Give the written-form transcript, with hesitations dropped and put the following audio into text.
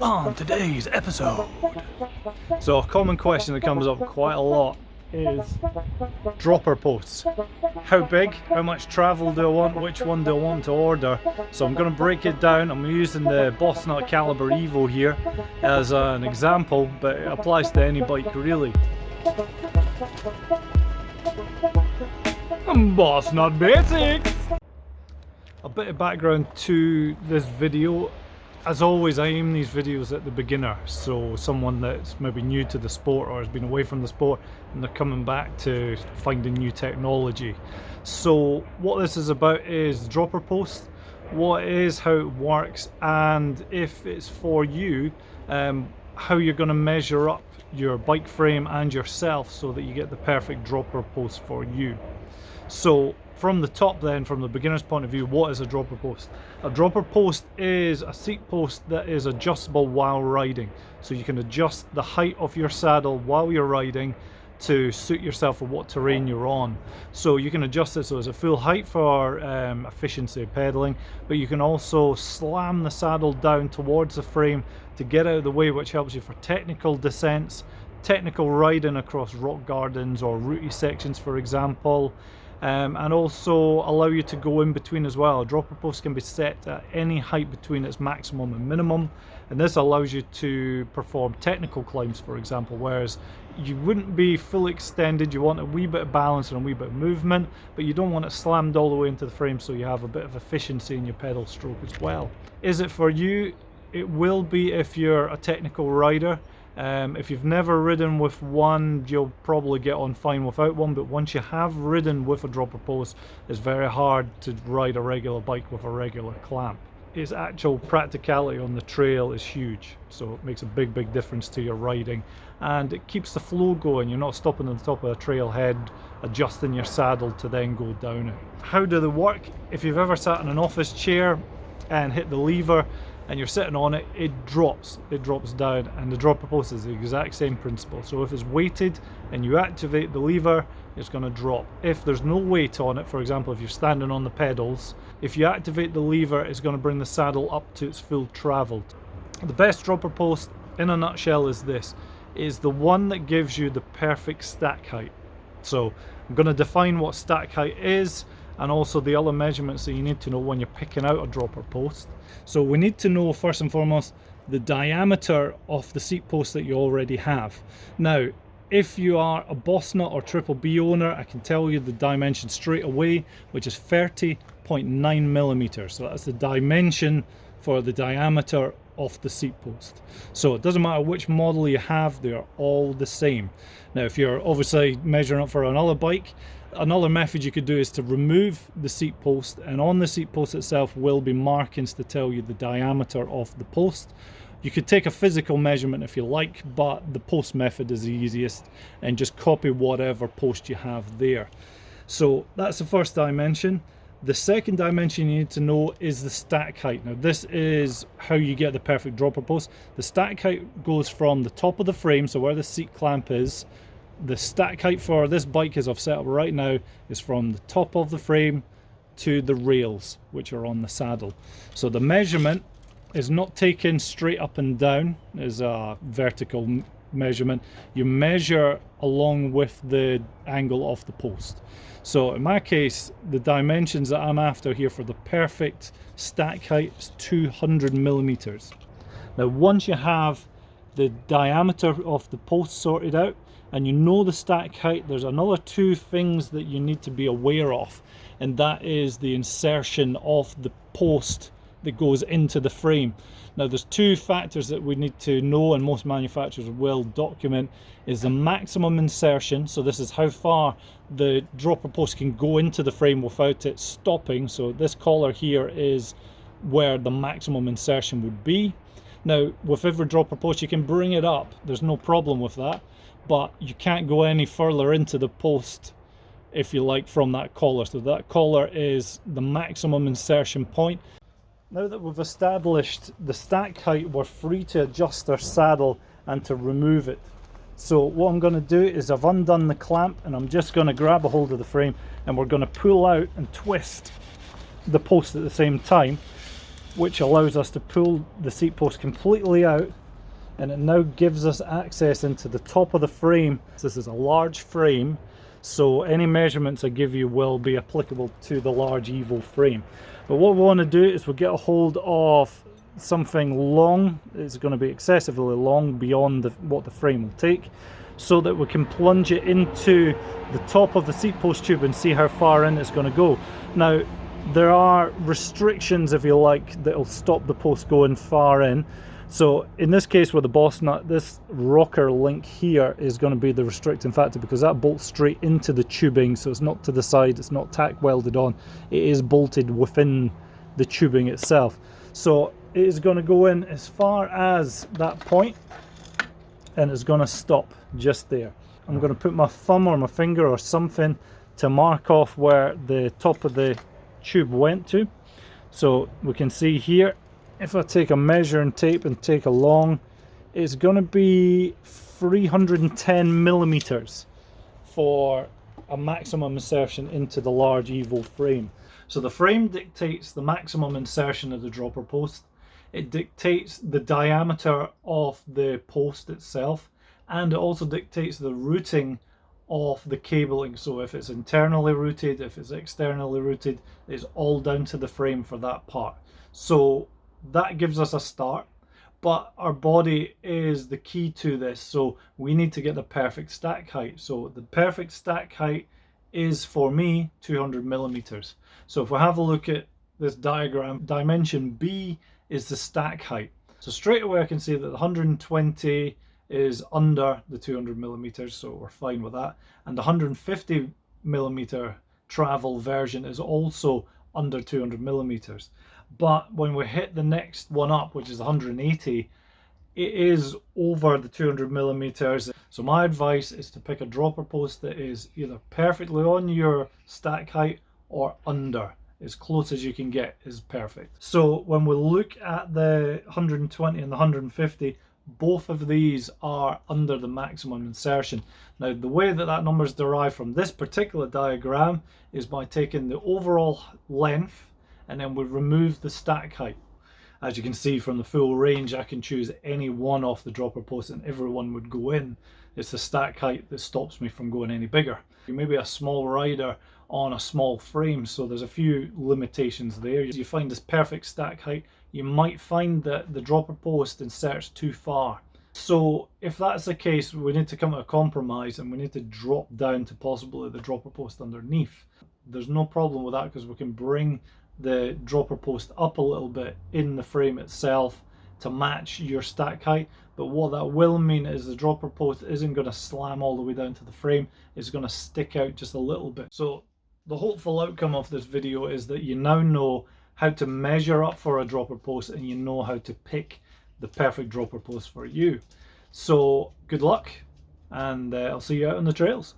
On today's episode. So a common question that comes up quite a lot is dropper posts. How big? How much travel do I want? Which one do I want to order? So I'm going to break it down. I'm using the Bossnut Calibre Evo here as an example, but it applies to any bike really. Bossnut Basics! A bit of background to this video. As always, I aim these videos at the beginner, so someone that's maybe new to the sport or has been away from the sport and they're coming back to finding new technology. So what this is about is dropper post, what it is, how it works, and if it's for you, how you're going to measure up your bike frame and yourself so that you get the perfect dropper post for you. So from the top then, from the beginner's point of view, what is a dropper post? A dropper post is a seat post that is adjustable while riding. So you can adjust the height of your saddle while you're riding to suit yourself for what terrain you're on. So you can adjust it so it's a full height for efficiency pedaling, but you can also slam the saddle down towards the frame to get out of the way, which helps you for technical descents, technical riding across rock gardens or rooty sections, for example. And also allow you to go in between as well. A dropper post can be set at any height between its maximum and minimum, and this allows you to perform technical climbs, for example, whereas you wouldn't be fully extended. You want a wee bit of balance and a wee bit of movement, but you don't want it slammed all the way into the frame, so you have a bit of efficiency in your pedal stroke as well. Is it for you? It will be if you're a technical rider. If you've never ridden with one, you'll probably get on fine without one, but once you have ridden with a dropper post, it's very hard to ride a regular bike with a regular clamp. Its actual practicality on the trail is huge, so it makes a big difference to your riding, and it keeps the flow going. You're not stopping at the top of a trailhead, adjusting your saddle to then go down it. How do they work? If you've ever sat in an office chair and hit the lever and you're sitting on it, it drops down, and the dropper post is the exact same principle. So if it's weighted and you activate the lever, it's going to drop. If there's no weight on it, for example, if you're standing on the pedals, if you activate the lever, it's going to bring the saddle up to its full travel. The best dropper post in a nutshell is this, is the one that gives you the perfect stack height. So I'm going to define what stack height is, and also the other measurements that you need to know when you're picking out a dropper post. So we need to know first and foremost the diameter of the seat post that you already have. Now, if you are a Bossnut or Triple B owner, I can tell you the dimension straight away, which is 30.9 millimeters. So that's the dimension for the diameter of the seat post. So it doesn't matter which model you have, they are all the same. Now, if you're obviously measuring up for another bike, another method you could do is to remove the seat post, and on the seat post itself will be markings to tell you the diameter of the post. You could take a physical measurement if you like, but the post method is the easiest, and just copy whatever post you have there. So that's the first dimension. The second dimension you need to know is the stack height. Now this is how you get the perfect dropper post. The stack height goes from the top of the frame, so where the seat clamp is. The stack height for this bike, as I've set up right now, is from the top of the frame to the rails, which are on the saddle. So the measurement is not taken straight up and down as a vertical measurement. You measure along with the angle of the post. So in my case, the dimensions that I'm after here for the perfect stack height is 200 millimeters. Now once you have the diameter of the post sorted out, and you know the stack height, there's another two things that you need to be aware of, and that is the insertion of the post that goes into the frame. Now there's two factors that we need to know, and most manufacturers will document, is the maximum insertion. So this is how far the dropper post can go into the frame without it stopping. So this collar here is where the maximum insertion would be. Now with every dropper post you can bring it up, there's no problem with that, but you can't go any further into the post, if you like, from that collar. So that collar is the maximum insertion point. Now that we've established the stack height, we're free to adjust our saddle and to remove it. So what I'm going to do is I've undone the clamp, and I'm just going to grab a hold of the frame, and we're going to pull out and twist the post at the same time. which allows us to pull the seat post completely out, and it now gives us access into the top of the frame. This is a large frame, so any measurements I give you will be applicable to the large Evo frame. But what we want to do is we'll get a hold of something long. It's going to be excessively long beyond what the frame will take, so that we can plunge it into the top of the seat post tube and see how far in it's going to go. Now, there are restrictions, if you like, that will stop the post going far in. So in this case with the Bossnut, this rocker link here is going to be the restricting factor, because that bolts straight into the tubing, so it's not to the side, it's not tack welded on, it is bolted within the tubing itself. So it is going to go in as far as that point, and it's going to stop just there. I'm going to put my thumb or my finger or something to mark off where the top of the tube went to. So we can see here, if I take a measuring tape and take a long, it's going to be 310 millimeters for a maximum insertion into the large Evo frame. So the frame dictates the maximum insertion of the dropper post. It dictates the diameter of the post itself, and it also dictates the routing of the cabling. So if it's internally routed, if it's externally routed, it's all down to the frame for that part. So that gives us a start, but our body is the key to this, so we need to get the perfect stack height. So the perfect stack height is, for me, 200 millimeters. So if we have a look at this diagram, dimension B is the stack height. So straight away I can see that the 120 is under the 200 millimeters, so we're fine with that. And the 150 millimeter travel version is also under 200 millimeters. But when we hit the next one up, which is 180, it is over the 200 millimeters. So my advice is to pick a dropper post that is either perfectly on your stack height or under. As close as you can get is perfect. So when we look at the 120 and the 150, both of these are under the maximum insertion. Now, the way that that number is derived from this particular diagram is by taking the overall length, and then we remove the stack height. As you can see from the full range, I can choose any one off the dropper post and everyone would go in. It's the stack height that stops me from going any bigger. You may be a small rider on a small frame, so there's a few limitations there. You find this perfect stack height, you might find that the dropper post inserts too far. So if that's the case, we need to come to a compromise and we need to drop down to possibly the dropper post underneath. There's no problem with that, because we can bring the dropper post up a little bit in the frame itself to match your stack height. But what that will mean is the dropper post isn't going to slam all the way down to the frame, it's going to stick out just a little bit. So the hopeful outcome of this video is that you now know how to measure up for a dropper post, and you know how to pick the perfect dropper post for you. So good luck, and I'll see you out on the trails.